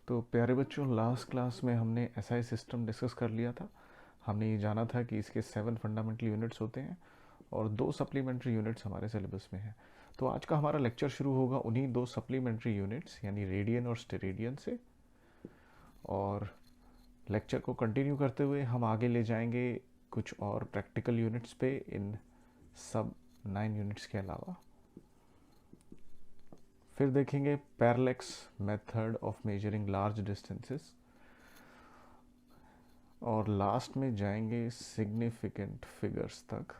तो प्यारे बच्चों, लास्ट क्लास में हमने एसआई सिस्टम डिस्कस कर लिया था। हमने ये जाना था कि इसके 7 फंडामेंटल यूनिट्स होते हैं और 2 सप्लीमेंट्री यूनिट्स हमारे सिलेबस में हैं। तो आज का हमारा लेक्चर शुरू होगा उन्हीं 2 सप्लीमेंट्री यूनिट्स यानी रेडियन और स्टेरेडियन से। और लेक्चर को कंटिन्यू करते हुए हम आगे ले जाएंगे कुछ और प्रैक्टिकल यूनिट्स पे इन सब 9 यूनिट्स के अलावा। फिर देखेंगे parallax method of measuring large distances और लास्ट में जाएंगे सिग्निफिकेंट फिगर्स तक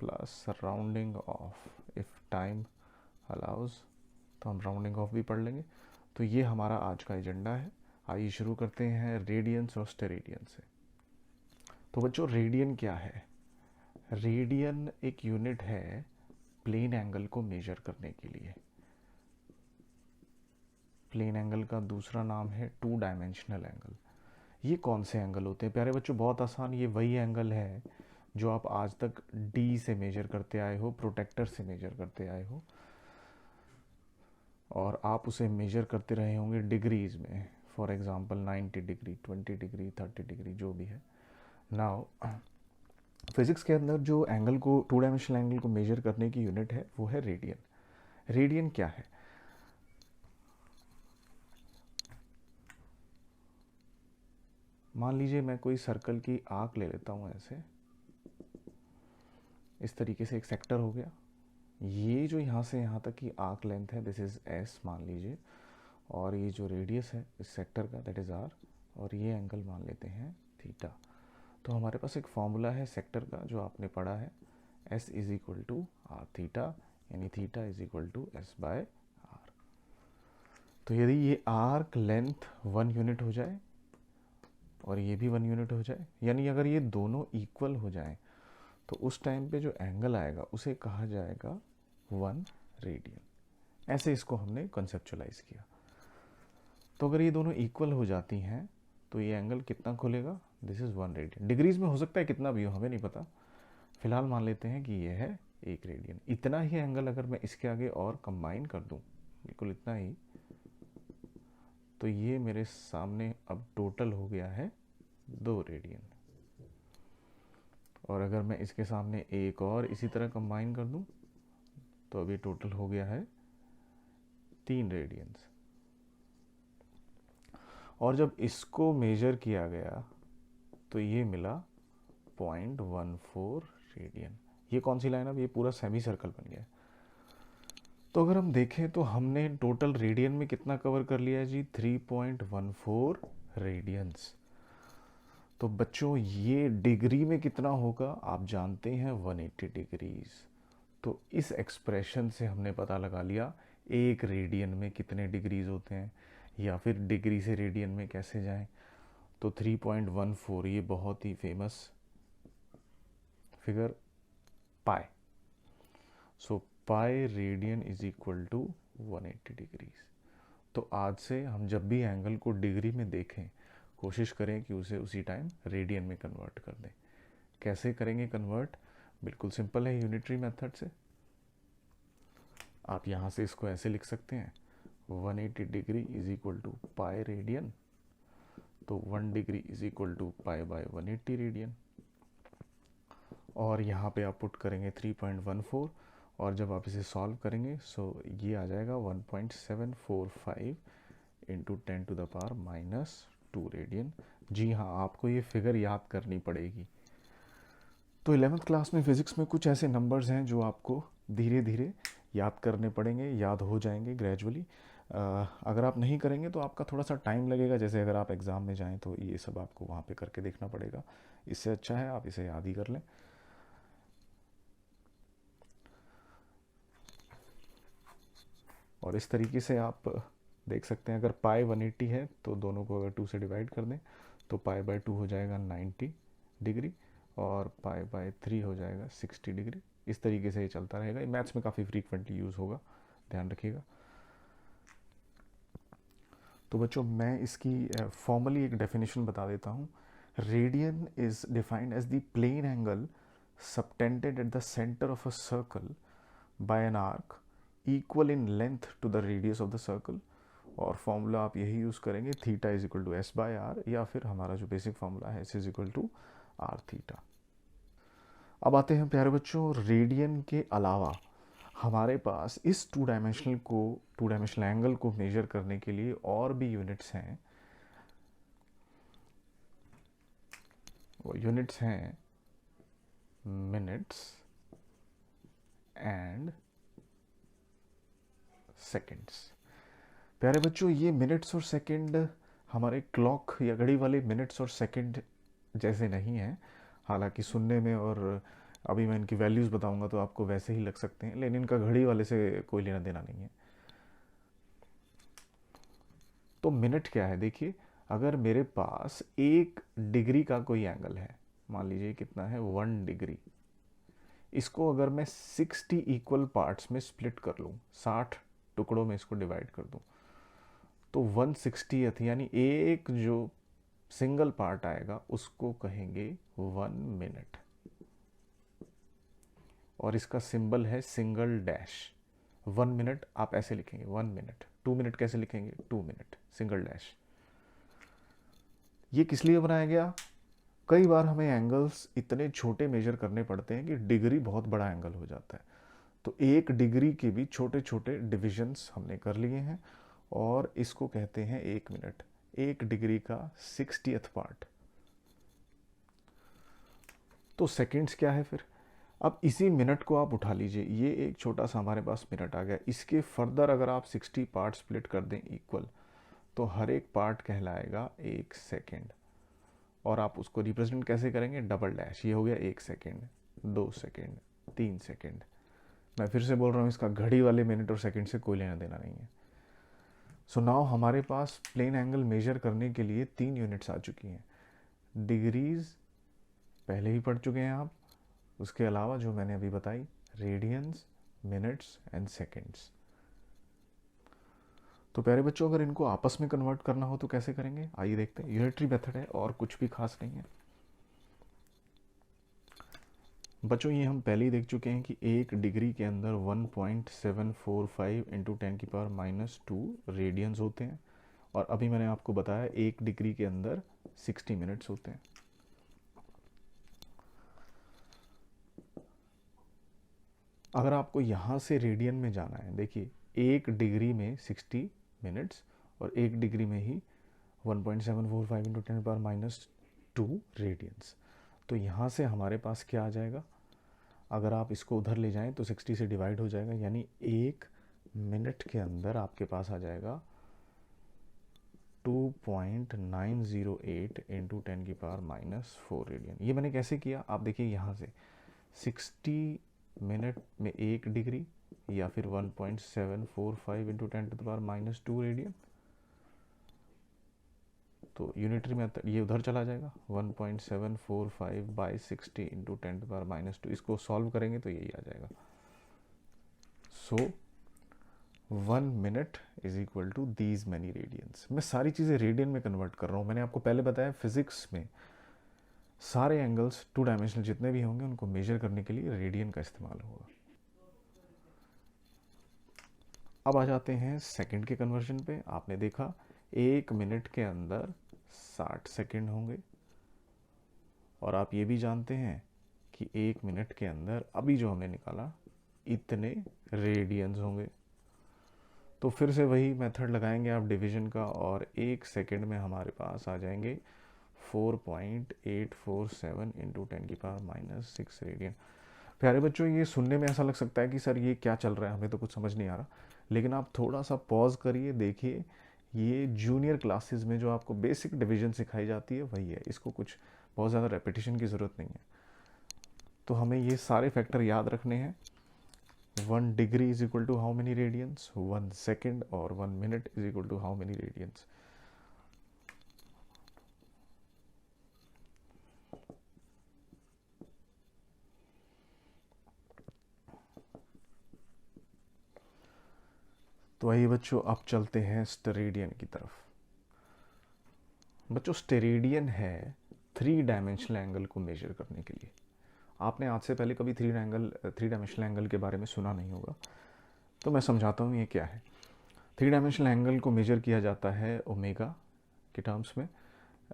plus rounding off if time allows. तो हम राउंडिंग ऑफ भी पढ़ लेंगे। तो ये हमारा आज का एजेंडा है। आइए शुरू करते हैं रेडियंस और स्टेरेडियन से। तो बच्चों, रेडियन क्या है? रेडियन एक यूनिट है प्लेन एंगल को मेजर करने के लिए। प्लेन एंगल का दूसरा नाम है 2 डायमेंशनल एंगल। ये कौन से एंगल होते हैं प्यारे बच्चों? बहुत आसान, ये वही एंगल है जो आप आज तक डी से मेजर करते आए हो, प्रोटेक्टर से मेजर करते आए हो, और आप उसे मेजर करते रहे होंगे डिग्रीज में। For example 90 degree, 20 degree, 30 degree, जो भी है। नाउ फिजिक्स के अंदर जो एंगल को 2 डायमेंशनल एंगल को मेजर करने की यूनिट है वो है रेडियन। रेडियन क्या है? मान लीजिए मैं कोई सर्कल की आर्क ले लेता हूँ, ऐसे इस तरीके से एक सेक्टर हो गया। ये जो यहाँ से यहाँ तक की आर्क लेंथ है दिस इज़ एस मान लीजिए, और ये जो रेडियस है इस सेक्टर का दैट इज़ आर, और ये एंगल मान लेते हैं थीटा। तो हमारे पास एक फॉर्मूला है सेक्टर का जो आपने पढ़ा है, s is equal to r theta, यानी theta is equal to s by r. तो यदि ये आर्क लेंथ 1 यूनिट हो जाए और ये भी 1 यूनिट हो जाए, यानी अगर ये दोनों इक्वल हो जाएं, तो उस टाइम पे जो एंगल आएगा उसे कहा जाएगा 1 रेडियन। ऐसे इसको हमने कंसेप्चुलाइज किया। तो अगर ये दोनों इक्वल हो जाती हैं तो ये एंगल कितना खुलेगा? This is 1 radian. डिग्रीज में हो सकता है कितना भी हो, हमें नहीं पता। फिलहाल मान लेते हैं कि ये है 1 रेडियन। इतना ही एंगल अगर मैं इसके आगे और कंबाइन कर दूं, बिल्कुल इतना ही, तो ये मेरे सामने अब टोटल हो गया है 2 रेडियन। और अगर मैं इसके सामने एक और इसी तरह कंबाइन कर दूं तो अभी टोटल हो गया है 3 रेडियंस। और जब इसको मेजर किया गया तो ये मिला 0.14 रेडियन। ये कौन सी लाइन? अब ये पूरा सेमी सर्कल बन गया। तो अगर हम देखें तो हमने टोटल रेडियन में कितना कवर कर लिया है जी? 3.14 रेडियंस। तो बच्चों ये डिग्री में कितना होगा? आप जानते हैं 180 डिग्रीज। तो इस एक्सप्रेशन से हमने पता लगा लिया 1 रेडियन में कितने डिग्रीज होते हैं, या फिर डिग्री से रेडियन में कैसे जाएं। तो 3.14 ये बहुत ही famous figure pi. So pi radian is equal to 180 degrees. तो आज से हम जब भी एंगल को डिग्री में देखें, कोशिश करें कि उसे उसी टाइम रेडियन में कन्वर्ट कर दें। कैसे करेंगे कन्वर्ट? बिल्कुल सिंपल है, यूनिटरी मेथड से। आप यहाँ से इसको ऐसे लिख सकते हैं, 180 degree is equal to pi radian. तो 1 degree is equal to pi by 180 radian. और यहाँ पे आप पुट करेंगे 3.14, और जब आप इसे सॉल्व करेंगे सो ये आ जाएगा 1.745 into 10 to the power -2 radian. जी हाँ, आपको ये फिगर याद करनी पड़ेगी। तो 11th क्लास में फ़िज़िक्स में कुछ ऐसे नंबर्स हैं जो आपको धीरे धीरे याद करने पड़ेंगे, याद हो जाएंगे ग्रेजुअली। अगर आप नहीं करेंगे तो आपका थोड़ा सा टाइम लगेगा। जैसे अगर आप एग्ज़ाम में जाएं तो ये सब आपको वहाँ पे करके देखना पड़ेगा। इससे अच्छा है आप इसे याद ही कर लें। और इस तरीके से आप देख सकते हैं, अगर पाई 180 है तो दोनों को अगर 2 से डिवाइड कर दें तो पाई बाय 2 हो जाएगा 90 डिग्री, और पाई बाय 3 हो जाएगा 60 डिग्री। इस तरीके से ये चलता रहेगा। ये मैथ्स में काफ़ी फ्रीक्वेंटली यूज़ होगा, ध्यान रखिएगा। तो बच्चों, मैं इसकी फॉर्मली एक डेफिनेशन बता देता हूँ। Radian is defined as the plane angle subtended at the centre of a circle by an arc equal in length to the radius of the circle और फॉर्मूला आप यही यूज़ करेंगे, theta is equal to s by r, या फिर हमारा जो basic formula है s is equal to r theta. अब आते हैं प्यारे बच्चों, रेडियन के अलावा हमारे पास इस टू डायमेंशनल एंगल को मेजर करने के लिए और भी यूनिट्स हैं। वो यूनिट्स हैं मिनट्स एंड सेकेंड्स। प्यारे बच्चों, ये मिनट्स और सेकंड हमारे क्लॉक या घड़ी वाले मिनट्स और सेकंड जैसे नहीं हैं, हालांकि सुनने में, और अभी मैं इनकी वैल्यूज़ बताऊंगा तो आपको वैसे ही लग सकते हैं, लेकिन इनका घड़ी वाले से कोई लेना देना नहीं है। तो मिनट क्या है, देखिए, अगर मेरे पास 1 डिग्री का कोई एंगल है, मान लीजिए कितना है 1 डिग्री, इसको अगर मैं 60 इक्वल पार्ट्स में स्प्लिट कर लूँ, 60 टुकड़ों में इसको डिवाइड कर दूँ, तो 1/60th यानी एक जो सिंगल पार्ट आएगा उसको कहेंगे 1 मिनट, और इसका सिंबल है सिंगल डैश। 1 मिनट आप ऐसे लिखेंगे 1 मिनट, 2 मिनट कैसे लिखेंगे 2 मिनट, सिंगल डैश। ये किस लिए बनाया गया, कई बार हमें एंगल्स इतने छोटे मेजर करने पड़ते हैं कि डिग्री बहुत बड़ा एंगल हो जाता है, तो 1 डिग्री के भी छोटे छोटे डिविजन्स हमने कर लिए हैं, और इसको कहते हैं 1 मिनट। 1 डिग्री का 60th पार्ट। तो सेकेंड्स क्या है फिर, अब इसी मिनट को आप उठा लीजिए, ये एक छोटा सा हमारे पास मिनट आ गया, इसके फर्दर अगर आप 60 पार्ट स्प्लिट कर दें इक्वल, तो हर एक पार्ट कहलाएगा 1 सेकेंड, और आप उसको रिप्रेजेंट कैसे करेंगे, डबल डैश। ये हो गया 1 सेकेंड, 2 सेकेंड, 3 सेकेंड। मैं फिर से बोल रहा हूँ, इसका घड़ी वाले मिनट और सेकेंड से कोई लेना देना नहीं है। सो नाउ हमारे पास प्लेन एंगल मेजर करने के लिए 3 यूनिट्स आ चुकी हैं। डिग्रीज पहले ही पढ़ चुके हैं आप, उसके अलावा जो मैंने अभी बताई, रेडियंस, मिनट्स एंड सेकेंड्स। तो प्यारे बच्चों, अगर इनको आपस में कन्वर्ट करना हो तो कैसे करेंगे, आइए देखते हैं। यूनिटरी मेथड है और कुछ भी खास नहीं है बच्चों। ये हम पहले ही देख चुके हैं कि 1 डिग्री के अंदर 1.745 इंटू 10⁻² रेडियंस होते हैं, और अभी मैंने आपको बताया 1 डिग्री के अंदर 60 मिनट्स होते हैं। अगर आपको यहाँ से रेडियन में जाना है, देखिए 1 डिग्री में 60 मिनट्स और 1 डिग्री में ही 1.745 इंटू 10⁻² रेडियंस। तो यहाँ से हमारे पास क्या आ जाएगा, अगर आप इसको उधर ले जाएं तो 60 से डिवाइड हो जाएगा, यानी 1 मिनट के अंदर आपके पास आ जाएगा 2.908 इंटू 10⁻⁴ रेडियन। ये मैंने कैसे किया, आप देखिए यहाँ से 60 मिनट में 1 डिग्री, या फिर 1.745 इंटू 10⁻² रेडियन, तो यूनिटरी मेथड ये उधर चला जाएगा 1.745 बाई 60 इंटू 10⁻²। इसको सॉल्व करेंगे तो यही आ जाएगा। So 1 minute is equal to these many radians. मैं सारी चीज़ें रेडियन में कन्वर्ट कर रहा हूँ। मैंने आपको पहले बताया फिजिक्स में सारे एंगल्स 2 डायमेंशनल जितने भी होंगे उनको मेजर करने के लिए रेडियन का इस्तेमाल होगा। अब आ जाते हैं सेकंड के कन्वर्जन पे। आपने देखा 1 मिनट के अंदर 60 सेकंड होंगे, और आप ये भी जानते हैं कि 1 मिनट के अंदर अभी जो हमने निकाला इतने रेडियंस होंगे। तो फिर से वही मेथड लगाएंगे आप डिवीजन का, और 1 सेकंड में हमारे पास आ जाएंगे 4.847 इंटू 10⁻⁶ रेडियन। प्यारे बच्चों, ये सुनने में ऐसा लग सकता है कि सर ये क्या चल रहा है, हमें तो कुछ समझ नहीं आ रहा, लेकिन आप थोड़ा सा पॉज करिए, देखिए ये जूनियर क्लासेस में जो आपको बेसिक डिवीजन सिखाई जाती है वही है, इसको कुछ बहुत ज़्यादा रेपिटेशन की ज़रूरत नहीं है। तो हमें ये सारे फैक्टर याद रखने हैं। 1 degree is equal to how many radians, 1 second, और 1 minute is equal to how many radians. तो आइए बच्चों, अब चलते हैं स्टेरेडियन की तरफ। बच्चों, स्टेरेडियन है 3 डायमेंशनल एंगल को मेजर करने के लिए। आपने आज से पहले कभी 3 डायमेंशनल एंगल के बारे में सुना नहीं होगा, तो मैं समझाता हूँ ये क्या है। थ्री डायमेंशनल एंगल को मेजर किया जाता है ओमेगा के टर्म्स में,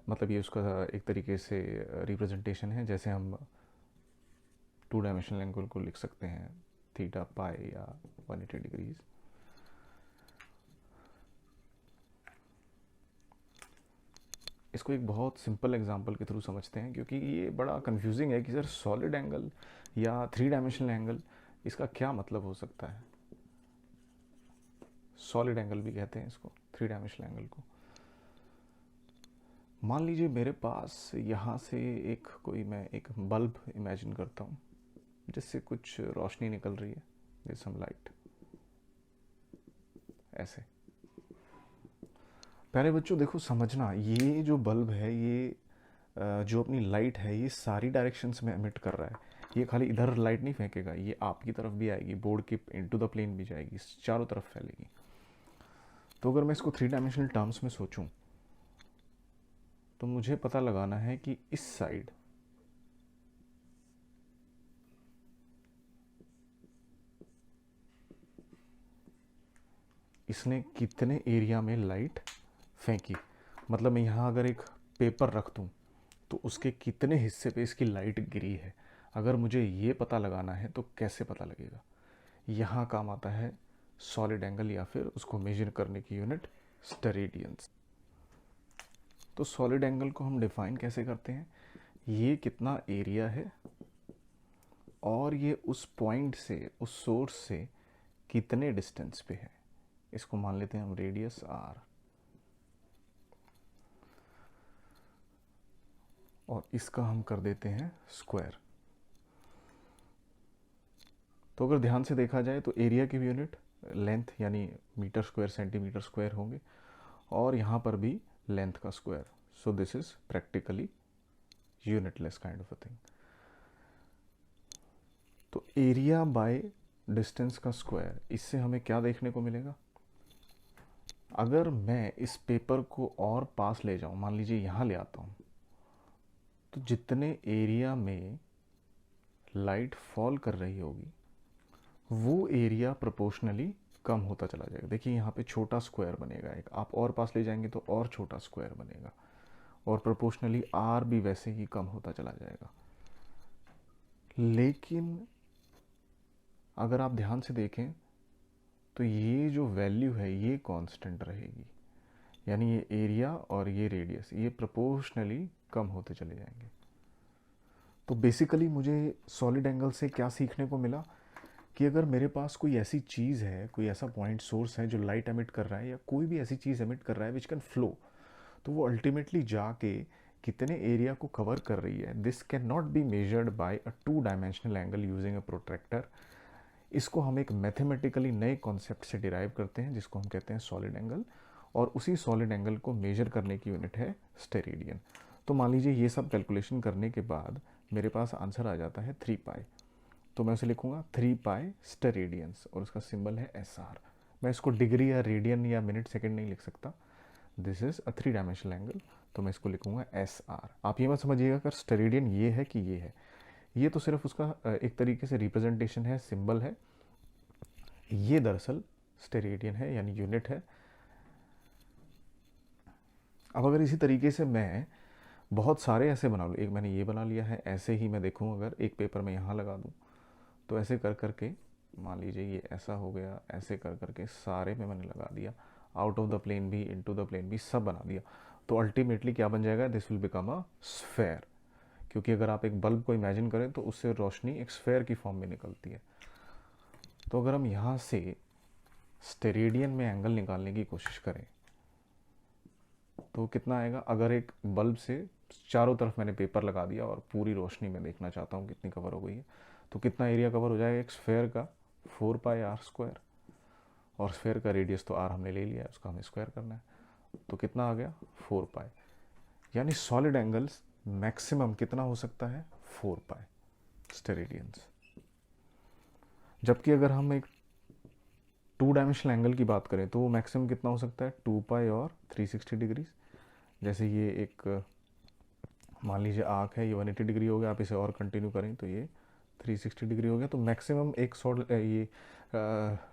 मतलब ये उसका एक तरीके से रिप्रेजेंटेशन है, जैसे हम टू डायमेंशनल एंगल को लिख सकते हैं थीटा पाई या 180 डिग्रीज। इसको एक बहुत सिंपल एग्जांपल के थ्रू समझते हैं, क्योंकि ये बड़ा कंफ्यूजिंग है कि सर सॉलिड एंगल या थ्री डायमेंशनल एंगल, इसका क्या मतलब हो सकता है। सॉलिड एंगल भी कहते हैं इसको, थ्री डायमेंशनल एंगल को। मान लीजिए मेरे पास यहाँ से मैं एक बल्ब इमेजिन करता हूँ जिससे कुछ रोशनी निकल रही है, जैसे सम लाइट, ऐसे। पहले बच्चों देखो समझना, ये जो बल्ब है ये जो अपनी लाइट है ये सारी डायरेक्शंस में एमिट कर रहा है। ये खाली इधर लाइट नहीं फेंकेगा, ये आपकी तरफ भी आएगी, बोर्ड के इनटू द प्लेन भी जाएगी, चारों तरफ फैलेगी। तो अगर मैं इसको थ्री डायमेंशनल टर्म्स में सोचूं तो मुझे पता लगाना है कि इस साइड इसने कितने एरिया में लाइट फेंकी। मतलब मैं यहाँ अगर एक पेपर रख दूँ तो उसके कितने हिस्से पे इसकी लाइट गिरी है। अगर मुझे ये पता लगाना है तो कैसे पता लगेगा। यहाँ काम आता है सॉलिड एंगल, या फिर उसको मेजर करने की यूनिट स्टेरेडियंस। तो सॉलिड एंगल को हम डिफाइन कैसे करते हैं, ये कितना एरिया है और ये उस पॉइंट से, उस सोर्स से कितने डिस्टेंस पे है। इसको मान लेते हैं हम रेडियस आर, और इसका हम कर देते हैं स्क्वायर। तो अगर ध्यान से देखा जाए तो एरिया की भी यूनिट लेंथ यानी मीटर स्क्वायर सेंटीमीटर स्क्वायर होंगे, और यहाँ पर भी लेंथ का square. So this is practically unitless kind of a thing. तो एरिया बाय डिस्टेंस का स्क्वायर, इससे हमें क्या देखने को मिलेगा। अगर मैं इस पेपर को और पास ले जाऊं, मान लीजिए यहाँ ले आता हूँ, तो जितने एरिया में लाइट फॉल कर रही होगी वो एरिया प्रोपोर्शनली कम होता चला जाएगा। देखिए यहाँ पे छोटा स्क्वायर बनेगा एक, आप और पास ले जाएंगे तो और छोटा स्क्वायर बनेगा, और प्रोपोर्शनली आर भी वैसे ही कम होता चला जाएगा। लेकिन अगर आप ध्यान से देखें तो ये जो वैल्यू है ये कांस्टेंट रहेगी, यानी ये एरिया और ये रेडियस ये प्रोपोर्शनली कम होते चले जाएंगे। तो बेसिकली मुझे सॉलिड एंगल से क्या सीखने को मिला कि अगर मेरे पास कोई ऐसी चीज़ है, कोई ऐसा पॉइंट सोर्स है जो लाइट एमिट कर रहा है, या कोई भी ऐसी चीज़ एमिट कर रहा है विच कैन फ्लो, तो वो अल्टीमेटली जाके कितने एरिया को कवर कर रही है, this can not be measured by a two dimensional angle using a protractor. इसको हम एक मैथमेटिकली नए कॉन्सेप्ट से डिराइव करते हैं जिसको हम कहते हैं सॉलिड एंगल, और उसी सॉलिड एंगल को मेजर करने की यूनिट है स्टेरेडियन। तो मान लीजिए ये सब कैलकुलेशन करने के बाद मेरे पास आंसर आ जाता है 3 पाई, तो मैं उसे लिखूंगा 3 पाई स्टेरेडियंस, और उसका सिंबल है एस आर। मैं इसको डिग्री या रेडियन या मिनट सेकेंड नहीं लिख सकता, this is a three dimensional angle, तो मैं इसको लिखूंगा एस आर। आप ये मत समझिएगा अगर स्टेरेडियन ये है कि ये है, ये तो सिर्फ उसका एक तरीके से रिप्रेजेंटेशन है, सिंबल है। ये दरअसल स्टेरेडियन है यानी यूनिट है। अब अगर इसी तरीके से मैं बहुत सारे ऐसे बना लूँ, एक मैंने ये बना लिया है, ऐसे ही मैं देखूँ अगर एक पेपर में यहाँ लगा दूँ, तो ऐसे कर करके मान लीजिए ये ऐसा हो गया, ऐसे कर करके सारे में मैंने लगा दिया, आउट ऑफ द प्लेन भी, इनटू द प्लेन भी, सब बना दिया। तो अल्टीमेटली क्या बन जाएगा, this will become a sphere, क्योंकि अगर आप एक बल्ब को इमेजिन करें तो उससे रोशनी एक स्फेयर की फॉर्म में निकलती है। तो अगर हम यहाँ से स्टेरेडियन में एंगल निकालने की कोशिश करें तो कितना आएगा। अगर एक बल्ब से चारों तरफ मैंने पेपर लगा दिया और पूरी रोशनी में देखना चाहता हूँ कितनी कवर हो गई है, तो कितना एरिया कवर हो जाएगा एक स्फेयर का, 4 पाई आर स्क्वायर, और स्फेयर का रेडियस तो आर हमने ले लिया है, उसका हमें स्क्वायर करना है, तो कितना आ गया 4 पाई। यानी सॉलिड एंगल्स मैक्सिमम कितना हो सकता है 4 पाई स्टेरेडियंस। जबकि अगर हम एक टू डायमेंशनल एंगल की बात करें तो वो मैक्सिमम कितना हो सकता है 2 पाई और 360 डिग्रीज। जैसे ये एक मान लीजिए आर्क है, ये 180 डिग्री हो गया, आप इसे और कंटिन्यू करें तो ये 360 डिग्री हो गया। तो मैक्सिमम एक ये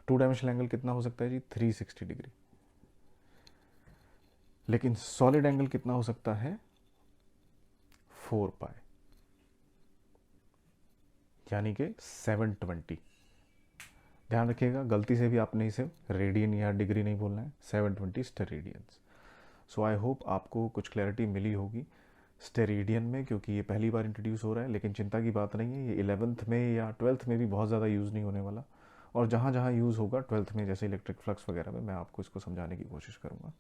2 डायमेंशनल एंगल कितना हो सकता है जी? 360 डिग्री। लेकिन सॉलिड एंगल कितना हो सकता है? 4 पाई, यानी कि 720। ध्यान रखिएगा, गलती से भी आपने इसे रेडियन या डिग्री नहीं बोलना है, 720 स्टेरेडियंस। सो आई होप आपको कुछ क्लैरिटी मिली होगी स्टेरेडियन में, क्योंकि ये पहली बार इंट्रोड्यूस हो रहा है। लेकिन चिंता की बात नहीं है, ये 11th में या 12th में भी बहुत ज़्यादा यूज़ नहीं होने वाला। और जहाँ जहाँ यूज़ होगा 12th में, जैसे इलेक्ट्रिक फ्लक्स वगैरह में, मैं आपको इसको समझाने की कोशिश करूँगा।